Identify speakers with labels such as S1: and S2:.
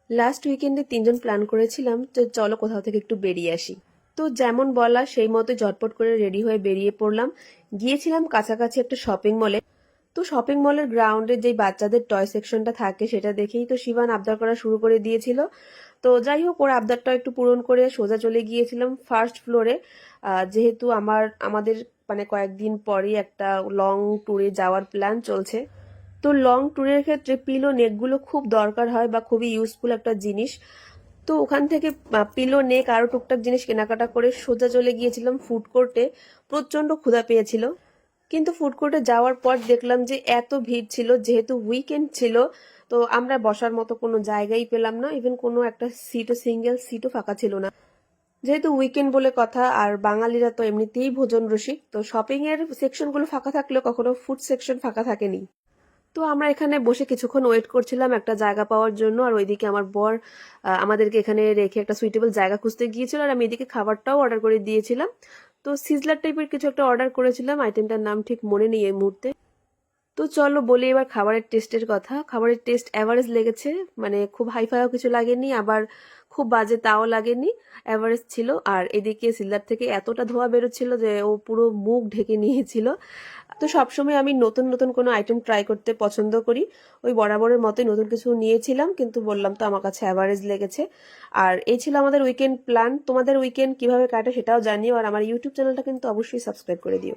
S1: Last উইকেন্ডে 3জন plan করেছিলাম তো চলো কোথাও থেকে একটু বেরিয়ে আসি। তো যেমন বলা সেই মতো ঝটপট করে রেডি হয়ে বেরিয়ে পড়লাম। গিয়েছিলাম কাছাকাছি একটা শপিং মলে। তো শপিং মলের গ্রাউন্ডে যেই বাচ্চাদের টয় সেকশনটা থাকে সেটা দেখেই তো শিবান আবদার করা শুরু করে দিয়েছিল। তো যাই হোক, ওর আবদারটা একটু পূরণ করে সোজা চলে গিয়েছিলাম ফার্স্ট ফ্লোরে। যেহেতু আমাদের মানে কয়েকদিন পরই একটা লং ট্যুরে যাওয়ার প্ল্যান চলছে। তো লং ট্যুরের ক্ষেত্রে পিলো নেকগুলো খুব দরকার হয় বা খুবই ইউজফুল একটা জিনিস। তো ওখান থেকে পিলো নেক আরো টুকটাক জিনিস কেনাকাটা করে সোজা চলে গিয়েছিলাম ফুড কোর্টে। প্রচন্ড ক্ষুধা পেয়েছিল, কিন্তু ফুড কোর্টে যাওয়ার পর দেখলাম যে এত ভিড় ছিল, যেহেতু উইকেন্ড ছিল। তো আমরা বসার মতো কোনো জায়গাই পেলাম না, ইভেন কোনো একটা সিটও, সিঙ্গেল সিটও ফাঁকা ছিল না। যেহেতু উইকেন্ড বলে কথা, আর বাঙালিরা তো এমনিতেই ভোজন রসিক, তো শপিং এর সেকশনগুলো ফাঁকা থাকলেও কখনো ফুড সেকশন ফাঁকা থাকেনি। তো আমরা এখানে বসে কিছুক্ষণ ওয়েট করছিলাম একটা জায়গা পাওয়ার জন্য, আর ওইদিকে আমার বর আমাদেরকে এখানে রেখে একটা সুইটেবল জায়গা খুঁজতে গিয়েছিল, আর আমি এদিকে খাবারটাও অর্ডার করে দিয়েছিলাম। তো সিজলার টাইপের কিছু একটা অর্ডার করেছিলাম, আইটেমটার নাম ঠিক মনে নেই এই মুহূর্তে। তো চলো বলি এবার খাবারের টেস্টের কথা। খাবারের টেস্ট অ্যাভারেজ লেগেছে, মানে খুব হাইফাইও কিছু লাগেনি, আবার খুব বাজে তাও লাগেনি, অ্যাভারেজ ছিল। আর এদিকে সিল্লার থেকে এতটা ধোঁয়া বেরোচ্ছিল যে ও পুরো মুখ ঢেকে নিয়েছিল। তো সবসময় আমি নতুন নতুন কোনো আইটেম ট্রাই করতে পছন্দ করি। ওই বরাবরের মতোই নতুন কিছু নিয়েছিলাম, কিন্তু বললাম তো আমার কাছে অ্যাভারেজ লেগেছে। আর এই ছিল আমাদের উইকেন্ড প্ল্যান। তোমাদের উইকেন্ড কিভাবে কাটে সেটাও জানিও, আর আমার ইউটিউব চ্যানেলটা কিন্তু অবশ্যই সাবস্ক্রাইব করে দিও।